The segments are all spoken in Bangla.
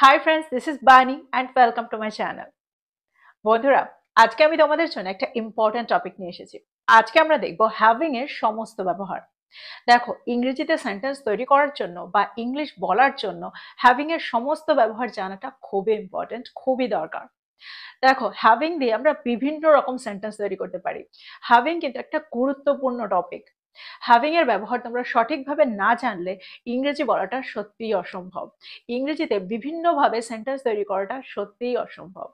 হাই ফ্রেন্ডস, দিস ইজ বানি and welcome to my channel. বন্ধুরা, আজকে আমি তোমাদের জন্য একটা ইম্পর্টেন্ট টপিক নিয়ে এসেছি। আজকে আমরা দেখব হ্যাভিং এর সমস্ত ব্যবহার। দেখো, ইংরেজিতে সেন্টেন্স তৈরি করার জন্য বা ইংলিশ বলার জন্য হ্যাভিং এর সমস্ত ব্যবহার জানাটা খুবই ইম্পর্টেন্ট, খুবই দরকার। দেখো, হ্যাভিং দিয়ে আমরা বিভিন্ন রকম সেন্টেন্স তৈরি করতে পারি। হ্যাভিং কিন্তু একটা গুরুত্বপূর্ণ টপিক। হ্যাভিং এর ব্যবহার তোমরা সঠিকভাবে না জানলে ইংরেজি বলাটা সত্যিই অসম্ভব। ইংরেজিতে বিভিন্নভাবে সেন্টেন্স তৈরি করাটা সত্যিই অসম্ভব।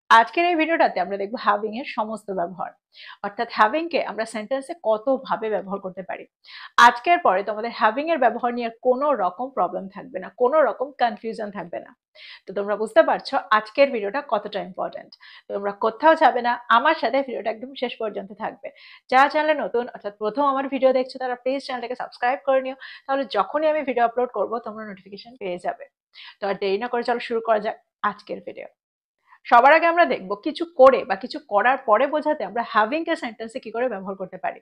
আজকের এই ভিডিওটাতে আমরা দেখব হ্যাভিং এর সমস্ত ব্যবহার, অর্থাৎ হ্যাভিং কে আমরা সেন্টেন্সে কত ভাবে ব্যবহার করতে পারি। আজকের পরে তোমাদের হ্যাভিং এর ব্যবহার নিয়ে কোনো রকম প্রবলেম থাকবে না, কোনো রকম কনফিউশন থাকবে না। তো তোমরা বুঝতে পারছো আজকের ভিডিওটা কতটা ইম্পর্টেন্ট। তোমরা কোথাও যাবে না, আমার সাথে ভিডিওটা একদম শেষ পর্যন্ত থাকবে। যারা চ্যানেলে নতুন, অর্থাৎ প্রথম আমার ভিডিও দেখছো, তারা প্লিজ চ্যানেলটাকে সাবস্ক্রাইব করে নিও। তাহলে যখনই আমি ভিডিও আপলোড করবো তোমরা নোটিফিকেশন পেয়ে যাবে। তো আর দেরি না করে চলো শুরু করা যাক আজকের ভিডিও। সবার আগে আমরা দেখব কিছু করে বা কিছু করার পরে বোঝাতে আমরা হ্যাভিং কে সেন্টেন্সে কি করে ব্যবহার করতে পারি।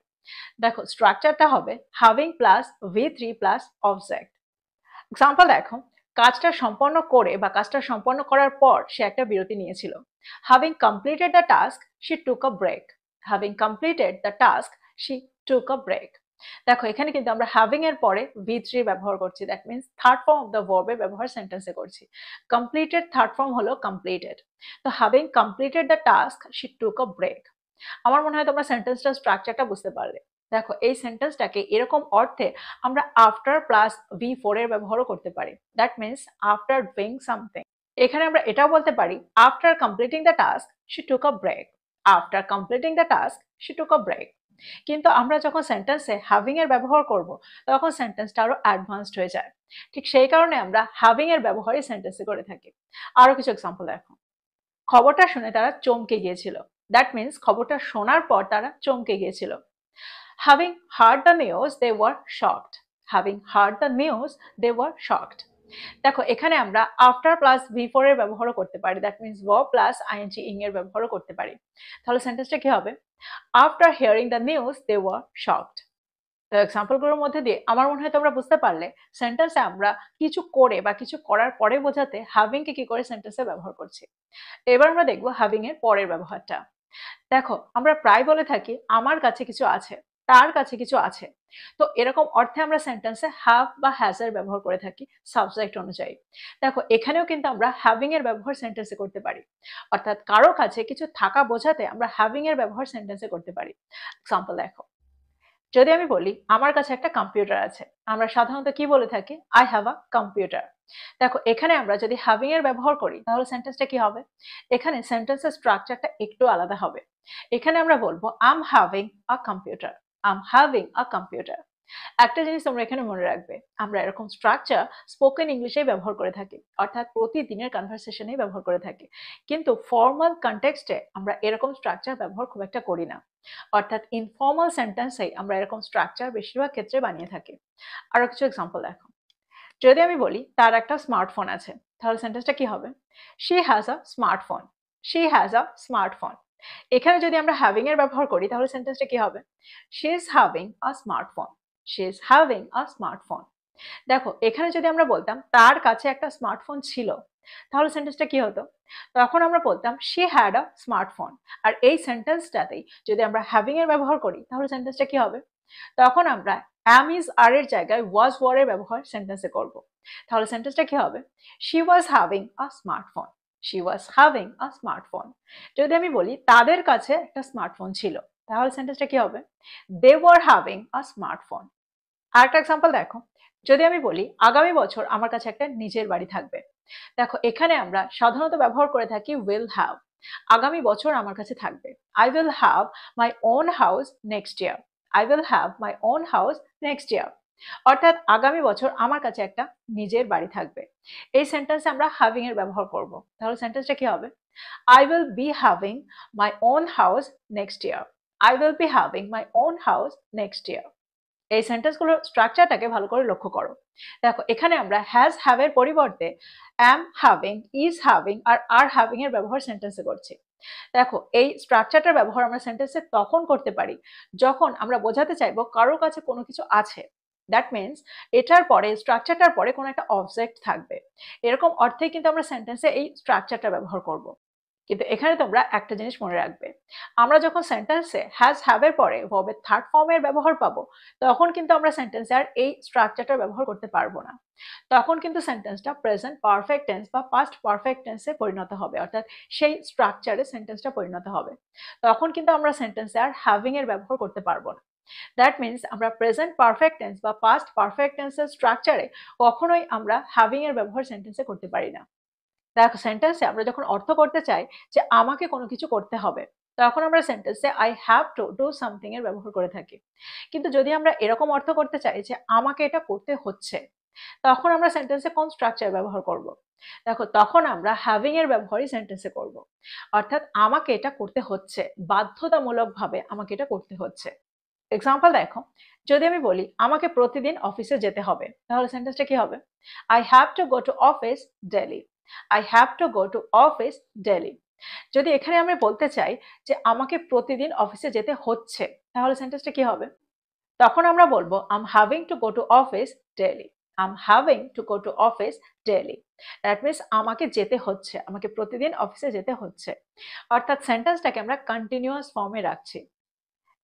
দেখো, স্ট্রাকচারটা হবে having plus V3 plus object. Example দেখো, কাজটা সম্পন্ন করে বা কাজটা সম্পন্ন করার পর সে একটা বিরতি নিয়েছিল। Having completed the task she took a break. Having completed the task she took a break. দেখো, এখানে কিন্তু আমরা হ্যাভিং এর পরে V3 ব্যবহার করছি, that means third form of the ভার্বের ব্যবহার সেন্টেন্সে করছি। কমপ্লিটেড থার্ড ফর্ম হলো কমপ্লিটেড। তো having completed the task she took a break. আমার মনে হয় তোমরা সেন্টেন্সটা স্ট্রাকচারটা বুঝতে পারলে। দেখো, এই সেন্টেন্সটাকে এরকম অর্থে আমরা আফটার প্লাস V4 এর ব্যবহারও করতে পারি, that means after doing something. এখানে আমরা এটাও বলতে পারি after completing the task she took a break. After completing the task she took a break. কিন্তু আমরা যখন সেন্টেন্সে হ্যাভিং এর ব্যবহার করব, তখন সেন্টেন্সটা আরো অ্যাডভান্সড হয়ে যায়। ঠিক সেই কারণে আমরা হ্যাভিং এর ব্যবহারই সেন্টেন্সে করে থাকি। আরো কিছু এক্সাম্পল দেখো। খবরটা শুনে তারা চমকে গিয়েছিল, দ্যাট মিনস খবরটা শোনার পর তারা চমকে গিয়েছিল। Having heard the news they were shocked. Having heard the news they were shocked. দেখো, এখানে আমরা আফটার প্লাস V4 এর ব্যবহারও করতে পারি, that means verb plus ING ing এর ব্যবহারও করতে পারি। তাহলে সেন্টেন্সটা কি হবে? After hearing the news they were shocked. তো এক্সাম্পলগুলোর মধ্যে দিয়ে আমার মনে হয় তোমরা বুঝতে পারলে সেন্টেন্সে আমরা কিছু করে বা কিছু করার পরে বোঝাতে হ্যাভিং কে কি করে সেন্টেন্সে ব্যবহার করছি। এবার আমরা দেখবো হ্যাভিং এর পরের ব্যবহারটা। দেখো, আমরা প্রায় বলে থাকি আমার কাছে কিছু আছে, তার কাছে কিছু আছে। তো এরকম অর্থে আমরা সেন্টেন্সে হ্যাভ বা হ্যাজ এর ব্যবহার করে থাকি সাবজেক্ট অনুযায়ী। দেখো, এখানেও কিন্তু আমরা হ্যাভিং এর ব্যবহার সেন্টেন্সে করতে পারি, অর্থাৎ কারো কাছে কিছু থাকা বোঝাতে আমরা হ্যাভিং এর ব্যবহার সেন্টেন্সে করতে পারি। এক্সাম্পল দেখো, যদি আমি বলি আমার কাছে একটা কম্পিউটার আছে, আমরা সাধারণত কি বলে থাকি? I have a computer. দেখো, এখানে আমরা যদি হ্যাভিং এর ব্যবহার করি তাহলে সেন্টেন্সটা কি হবে? এখানে সেন্টেন্সের স্ট্রাকচারটা একটু আলাদা হবে। এখানে আমরা বলবো I'm having a computer. I'm having a computer. একটা জিনিস তোমরা এখানে মনে রাখবে, আমরা এরকম স্ট্রাকচার স্পোকেন ইংলিশে ব্যবহার করে থাকি, অর্থাৎ প্রতিদিনের কনভারসেশনেই ব্যবহার করে থাকি। কিন্তু ফর্মাল কনটেক্সটে আমরা এরকম স্ট্রাকচার ব্যবহার খুব একটা করি না, অর্থাৎ ইনফর্মাল সেন্টেন্সেই আমরা এরকম স্ট্রাকচার বেশিরভাগ ক্ষেত্রে বানিয়ে থাকি। আরো কিছু এক্সাম্পল দেখো। যদি আমি বলি তার একটা স্মার্টফোন আছে, তাহলে সেন্টেন্সটা কি হবে? She has a smartphone. She has a smartphone. এখানে যদি আমরা হ্যাভিং এর ব্যবহার করি তাহলে সেন্টেন্সটা কি হবে? She is having a smartphone. She is having a smartphone. দেখো, এখানে যদি আমরা বলতাম তার কাছে একটা স্মার্টফোন ছিল, তাহলে সেন্টেন্সটা কি হতো? তখন আমরা বলতাম শি হ্যাড আ স্মার্টফোন। আর এই সেন্টেন্সটাতেই যদি আমরা হ্যাভিং এর ব্যবহার করি তাহলে সেন্টেন্সটা কি হবে? তখন আমরা am is are এর জায়গায় was were এর ব্যবহার সেন্টেন্সে করব। তাহলে সেন্টেন্সটা কি হবে? she was having a smartphone. she was having a smartphone. যদি আমি বলি তাদের কাছে একটা স্মার্টফোন ছিল, তাহলে সেন্টেন্সটা কি হবে? they were having a smartphone. আরেকটা এক্সাম্পল দেখো। যদি আমি বলি আগামী বছর আমার কাছে একটা নিজের বাড়ি থাকবে। দেখো, এখানে আমরা সাধারণত ব্যবহার করে থাকি will have। আগামী বছর আমার কাছে থাকবে। I will have my own house next year. I will have my own house next year. অর্থাৎ আগামী বছর আমার কাছে একটা নিজের বাড়ি থাকবে। এই সেন্টেন্সে আমরা হ্যাভিং এর ব্যবহার করব। তাহলে সেন্টেন্সটা কি হবে? I will be having my own house next year. I will be having my own house next year. এই সেন্টেন্সগুলোর স্ট্রাকচারটাকে ভালো করে লক্ষ্য করো। দেখো, এখানে আমরা হ্যাজ হ্যাভ এর পরিবর্তে অ্যাম হ্যাভিং, ইজ হ্যাভিং আর আর হ্যাভিং এর ব্যবহার সেন্টেন্সে করছি। দেখো, এই স্ট্রাকচারটার ব্যবহার আমরা সেন্টেন্সে তখন করতে পারি যখন আমরা বোঝাতে চাইবো কারোর কাছে কোনো কিছু আছে, দ্যাট মিনস এটার পরে স্ট্রাকচারটার পরে কোনো একটা অবজেক্ট থাকবে, এরকম অর্থেই কিন্তু আমরা সেন্টেন্সে এই স্ট্রাকচারটা ব্যবহার করব। কিন্তু এখানে তোমরা একটা জিনিস মনে রাখবে, আমরা যখন সেন্টেন্সে হ্যাজ হ্যাভ এর পরে ভার্বের থার্ড ফর্মের ব্যবহার পাবো, তখন কিন্তু আমরা সেন্টেন্সে আর এই স্ট্রাকচারটা ব্যবহার করতে পারবো না। তখন কিন্তু সেন্টেন্সটা প্রেজেন্ট পারফেক্ট টেন্স বা পাস্ট পারফেক্ট টেন্সে পরিণত হবে, অর্থাৎ সেই স্ট্রাকচারে সেন্টেন্সটা পরিণত হবে। তখন কিন্তু আমরা সেন্টেন্সে আর হ্যাভিং এর ব্যবহার করতে পারবো না। দ্যাট মিনস আমরা প্রেজেন্ট পারফেক্ট টেন্স বা পাস্ট পারফেক্ট টেন্সের স্ট্রাকচারে কখনোই আমরা হ্যাভিং এর ব্যবহার সেন্টেন্সে করতে পারি না। দেখো সেন্টেন্সে আমরা যখন অর্থ করতে চাই যে আমাকে কোনো কিছু করতে হবে, তখন আমরা সেন্টেন্সে I have to do something এর ব্যবহার করে থাকি। কিন্তু যদি আমরা এরকম অর্থ করতে চাই যে আমাকে এটা করতে হচ্ছে, তখন আমরা সেন্টেন্সে কোন স্ট্রাকচার ব্যবহার করব? দেখো তখন আমরা হ্যাভিং এর ব্যবহারই সেন্টেন্সে করব। অর্থাৎ আমাকে এটা করতে হচ্ছে, বাধ্যতামূলকভাবে আমাকে এটা করতে হচ্ছে। এক্সাম্পল দেখো, যদি আমি বলি আমাকে প্রতিদিন অফিসে যেতে হবে, তাহলে সেন্টেন্সটা কি হবে? I have to go to office daily. I have to go to office daily. যদি এখানে আমি বলতে চাই যে আমাকে প্রতিদিন অফিসে যেতে হচ্ছে, তাহলে সেন্টেন্সটা কি হবে? তখন আমরা বলবো I'm having to go to office daily. I'm having to go to office daily. That means আমাকে যেতে হচ্ছে, আমাকে প্রতিদিন অফিসে যেতে হচ্ছে। অর্থাৎ সেন্টেন্সটাকে আমরা কন্টিনিউয়াস ফর্মে রাখছি।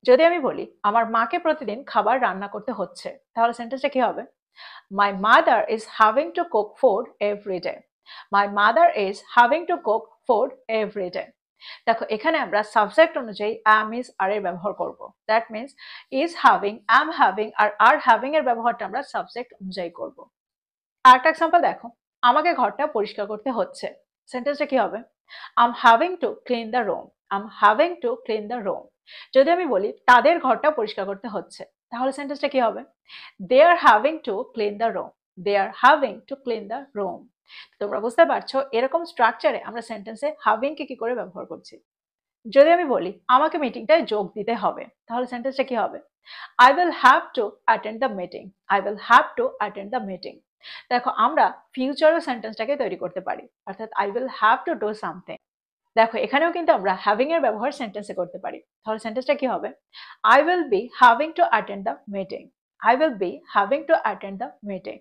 যদি আমি বলি আমার মাকে প্রতিদিন খাবার রান্না করতে হচ্ছে, তাহলে সেন্টেন্সটা কি হবে? My mother is having to cook food every day. My mother is having to cook food every day. দেখো এখানে আমরা সাবজেক্ট অনুযায়ী am is are এর ব্যবহার করব। That means is having, am having আর are having এর ব্যবহারটা আমরা সাবজেক্ট অনুযায়ী করব। আরেকটা এক্সাম্পল দেখো, আমাকে ঘরটা পরিষ্কার করতে হচ্ছে, সেন্টেন্সটা কি হবে? I'm having to clean the room. I'm having to clean the room. যদি আমি বলি তাদের ঘরটা পরিষ্কার করতে হচ্ছে, তাহলে সেন্টেন্সটা কি হবে? They are having to clean the room. They are having to clean the room. তোমরা বুঝতে পারছো এরকম স্ট্রাকচারে আমরা সেন্টেন্সে হ্যাভিং কে কি করে ব্যবহার করছি। যদি আমি বলি আমাকে মিটিংটায় যোগ দিতে হবে, তাহলে সেন্টেন্সটা কি হবে? I will have to attend the meeting. I will have to attend the meeting. দেখো আমরা ফিউচারও সেন্টেন্সটাকে তৈরি করতে পারি, অর্থাৎ I will have to do something. দেখো এখানেও কিন্তু আমরা হ্যাভিং এর ব্যবহার সেন্টেন্সে করতে পারি, তাহলে সেন্টেন্সটা কি হবে? I will be having to attend the meeting. I will be having to attend the meeting.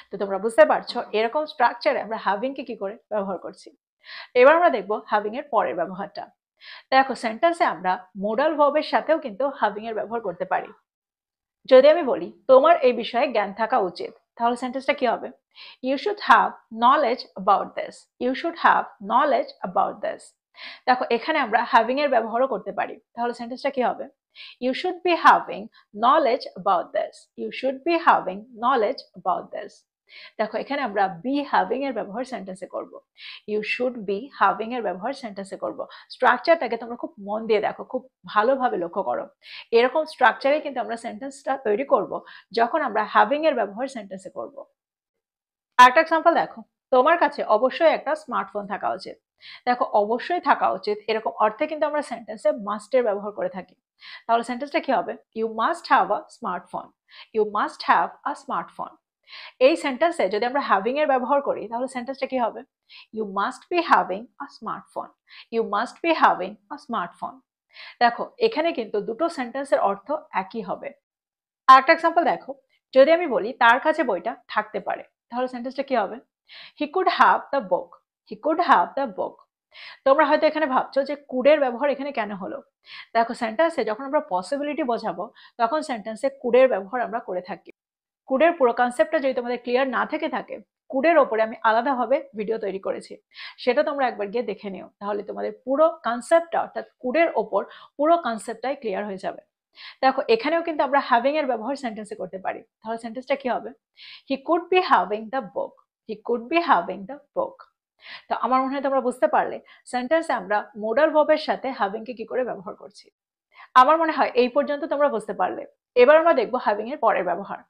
তো তোমরা বুঝতে পারছো এরকম স্ট্রাকচারে আমরা হ্যাভিং কে কি করে ব্যবহার করছি। এবার আমরা দেখবো হ্যাভিং এর পরের ব্যবহারটা। দেখো সেন্টেন্সে আমরা মোডাল ভার্বের সাথেও কিন্তু হ্যাভিং এর ব্যবহার করতে পারি। যদি আমি বলি তোমার এই বিষয়ে জ্ঞান থাকা উচিত, তাহলে সেন্টেন্সটা কি হবে? You should have knowledge about this. You should have knowledge about this. দেখো এখানে আমরা হ্যাভিং এর ব্যবহারও করতে পারি, তাহলে সেন্টেন্সটা কি হবে? You should be having knowledge about this. You should be having knowledge about this. দেখো এখানে আমরা বি হ্যাভিং এর ব্যবহার সেন্টেন্সে করব। ইউ শুড বি হ্যাভিং এর ব্যবহার সেন্টেন্সে করব। স্ট্রাকচারটাকে তোমরা খুব মন দিয়ে দেখো, খুব ভালোভাবে লক্ষ্য করো। এরকম স্ট্রাকচারে কিন্তু আমরা সেন্টেন্সটা তৈরি করব যখন আমরা হ্যাভিং এর ব্যবহার সেন্টেন্সে করব। আরেকটা এক্সাম্পল দেখো, তোমার কাছে অবশ্যই একটা স্মার্টফোন থাকা উচিত। দেখো অবশ্যই থাকা উচিত এরকম অর্থে কিন্তু আমরা সেন্টেন্সে মাস্ট এর ব্যবহার করে থাকি, তাহলে সেন্টেন্সটা কি হবে? You must have a smartphone. You must have a smartphone. এই সেন্টেন্সে যদি আমরা হ্যাভিং এর ব্যবহার করি, তাহলে সেন্টেন্সটা কি হবে? You must be having a smartphone. You must be having a smartphone. দেখো এখানে কিন্তু দুটো সেন্টেন্সের অর্থ একই হবে। আরেকটা এক্সাম্পল দেখো, যদি আমি বলি তার কাছে বইটা থাকতে পারে, তাহলে সেন্টেন্সটা কি হবে? He could have the book. He could have the book. তোমরা হয়তো এখানে ভাবছো যে কুড এর ব্যবহার এখানে কেন হলো। দেখো সেন্টেন্সে যখন আমরা পসিবিলিটি বোঝাবো, তখন সেন্টেন্সে কুড এর ব্যবহার আমরা করে থাকি। কুডের পুরো কনসেপ্টটা যদি তোমাদের ক্লিয়ার না থেকে থাকে, কুডের ওপরে আমি আলাদাভাবে ভিডিও তৈরি করেছি, সেটা তোমরা একবার গিয়ে দেখে নিও, তাহলে তোমাদের পুরো কনসেপ্টটা অর্থাৎ কুডের ওপর পুরো কনসেপ্টটাই ক্লিয়ার হয়ে যাবে। দেখো এখানেও কিন্তু আমরা হ্যাভিং এর ব্যবহার সেন্টেন্সে করতে পারি, তাহলে সেন্টেন্সটা কি হবে? He could be having the book. He could be having the book. তো আমার মনে হয় তোমরা বুঝতে পারলে সেন্টেন্সে আমরা মোডাল ভার্বের সাথে হ্যাভিং কে কি করে ব্যবহার করছি। আমার মনে হয় এই পর্যন্ত তোমরা বুঝতে পারলে। এবার আমরা দেখবো হ্যাভিং এর পরের ব্যবহার।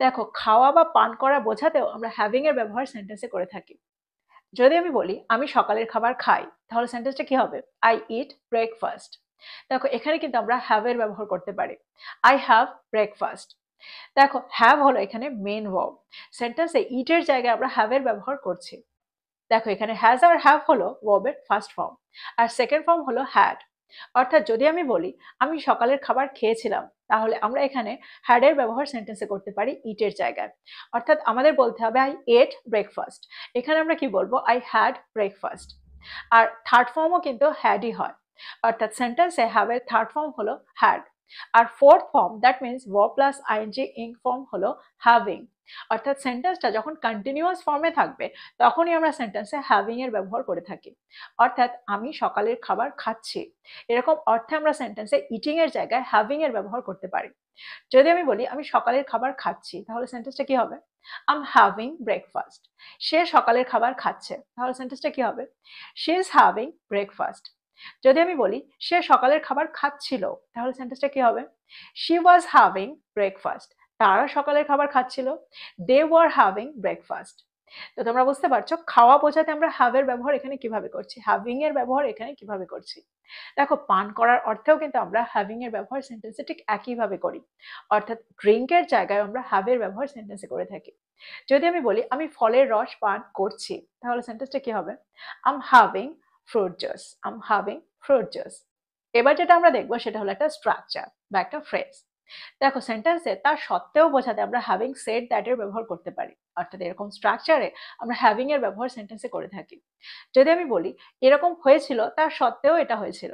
দেখো খাওয়া বা পান করা বোঝাতেও আমরা হ্যাভিং এর ব্যবহার সেন্টেন্সে করে থাকি। যদি আমি বলি আমি সকালের খাবার খাই, তাহলে সেন্টেন্সটা কি হবে? I eat breakfast. দেখো এখানে কিন্তু আমরা হ্যাভ এর ব্যবহার করতে পারি। I have breakfast. দেখো হ্যাভ হলো এখানে মেন ভার্ব। সেন্টেন্সে ইট এর জায়গায় আমরা হ্যাভ এর ব্যবহার করছি। দেখো এখানে হ্যাজ আর হ্যাভ হলো ভার্বের ফার্স্ট ফর্ম, আর সেকেন্ড ফর্ম হলো হ্যাড। অর্থাৎ যদি আমি বলি আমি সকালের খাবার খেয়েছিলাম, তাহলে আমরা এখানে হ্যাড এর ব্যবহার সেন্টেন্সে করতে পারি ইট এর জায়গায়। অর্থাৎ আমাদের বলতে হবে আই এট ব্রেকফাস্ট। এখানে আমরা কি বলবো, আই হ্যাড ব্রেকফাস্ট। আর থার্ড ফর্মও কিন্তু হ্যাডই হয়, অর্থাৎ সেন্টেন্সে হ্যাভ এর থার্ড ফর্ম হলো হ্যাড। আর fourth form that means verb plus ING ing form হলো হ্যাভিং। অর্থাৎ সেন্টেন্সটা যখন কন্টিনিউয়াস ফর্মে থাকবে তখনই আমরা সেন্টেন্সে হ্যাভিং এর ব্যবহার করে থাকি। অর্থাৎ আমি সকালের খাবার খাচ্ছি, এরকম অর্থে আমরা সেন্টেন্সে ইটিং এর জায়গায় হ্যাভিং এর ব্যবহার করতে পারি। যদি আমি বলি আমি সকালের খাবার খাচ্ছি, তাহলে সেন্টেন্সটা কি হবে, আম হ্যাভিং ব্রেকফাস্ট। সে সকালের খাবার খাচ্ছে, তাহলে সেন্টেন্সটা কি হবে, শি ইজ হ্যাভিং ব্রেকফাস্ট। যদি আমি বলি সে সকালের খাবার খাচ্ছিল, তাহলে সেন্টেন্সটা কি হবে, শি ওয়াজ হ্যাভিং ব্রেকফাস্ট। তারা সকালের খাবার খাচ্ছিল, দে ওয়ার হ্যাভিং ব্রেকফাস্ট। তো তোমরা বুঝতে পারছো খাওয়া বোঝাতে আমরা হ্যাভ এর ব্যবহার এখানে কিভাবে করছি, হ্যাভিং এর ব্যবহার এখানে কিভাবে করছি। দেখো পান করার অর্থেও কিন্তু আমরা হ্যাভিং এর ব্যবহার সেন্টেন্সে ঠিক একইভাবে করি, অর্থাৎ ড্রিঙ্ক এর জায়গায় আমরা হ্যাভ এর ব্যবহার সেন্টেন্সে করে থাকি। যদি আমি বলি আমি ফলের রস পান করছি, তাহলে সেন্টেন্সটা কি হবে, I'm having fruit juice, um having fruit juice. এবার যেটা আমরা দেখবো সেটা হলো একটা স্ট্রাকচার বা একটা ফ্রেজ। দেখো সেন্টেন্সে তার সত্ত্বেও বোঝাতে আমরা হ্যাভিং সেড দ্যাট এর ব্যবহার করতে পারি, অর্থাৎ এরকম স্ট্রাকচারে আমরা হ্যাভিং এর ব্যবহার সেন্টেন্সে করে থাকি। যদি আমি বলি এরকম হয়েছিল তার সত্ত্বেও এটা হয়েছিল,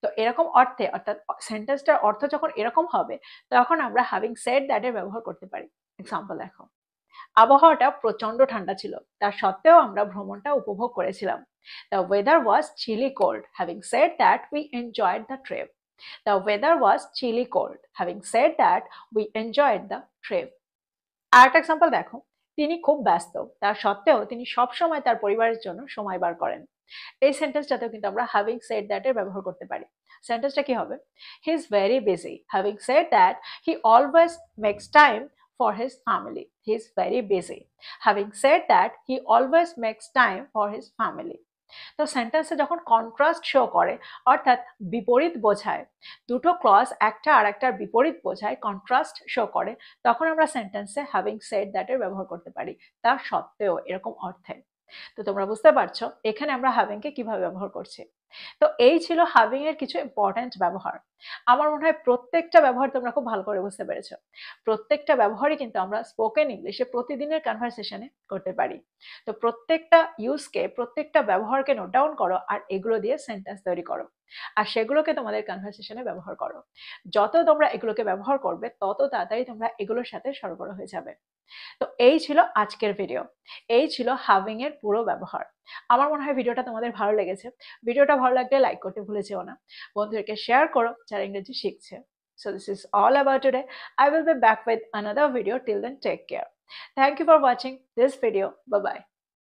তো এরকম অর্থে অর্থাৎ সেন্টেন্সটার অর্থ যখন এরকম হবে তখন আমরা হ্যাভিং সেড দ্যাট এর ব্যবহার করতে পারি। এক্সাম্পল দেখো, আবহাওয়াটা প্রচন্ড ঠান্ডা ছিল, তার সত্ত্বেও আমরা ভ্রমণটা উপভোগ করেছিলাম। The weather was chilly cold. Having said that, we enjoyed the trip. The weather was chilly cold. Having said that, we enjoyed the trip. আর একটা এক্সাম্পল দেখো, তিনি খুব ব্যস্ত, তার সত্ত্বেও তিনি সব সময় তার পরিবারের জন্য সময় বার করেন। এই সেন্টেন্সটাতেও কিন্তু আমরা হ্যাভিং সেড দ্যাট এর ব্যবহার করতে পারি। সেন্টেন্সটা কি হবে, he is very busy. Having said that, he always makes time for his family. He is very busy. Having said that, he always makes time for his family. তো সেন্টেন্সে যখন কন্ট্রাস্ট শো করে, অর্থাৎ বিপরীত বোঝায়, দুটো ক্লজ একটা আর একটার বিপরীত বোঝায়, কন্ট্রাস্ট শো করে, তখন আমরা সেন্টেন্সে হ্যাভিং সেড দ্যাট এর ব্যবহার করতে পারি, তা সত্ত্বেও এরকম অর্থে। তো তোমরা বুঝতে পারছো এখানে আমরা হ্যাভিং কে কিভাবে ব্যবহার করছি। তো এই ছিল হ্যাভিং এর কিছু ইম্পর্টেন্ট ব্যবহার। আমার মনে হয় প্রত্যেকটা ব্যবহার তোমরা খুব ভালো করে বুঝতে পেরেছো। প্রত্যেকটা ব্যবহারই কিন্তু আমরা স্পোকেন ইংলিশে প্রতিদিনের কনভারসেশনে করতে পারি। তো প্রত্যেকটা ইউজকে, প্রত্যেকটা ব্যবহারকে নোট ডাউন করো আর এগুলো দিয়ে সেন্টেন্স তৈরি করো, আর সেগুলোকে তোমাদের কনভারসেশনে ব্যবহার করো। যত তোমরা এগুলোকে ব্যবহার করবে তত তাড়াতাড়ি তোমরা এগুলোর সাথে সরবরাহ হয়ে যাবে। তো এই ছিল আজকের ভিডিও, এই ছিল হ্যাভিং এর পুরো ব্যবহার। আমার মনে হয় ভিডিওটা তোমাদের ভালো লেগেছে। ভিডিওটা ভালো লাগলে লাইক করতে ভুলে যেও না, বন্ধুদেরকে শেয়ার করো যারা ইংরেজি শিখছে। So this is all about today. I will be back with another video. Till then, take care. Thank you for watching this video. Bye bye.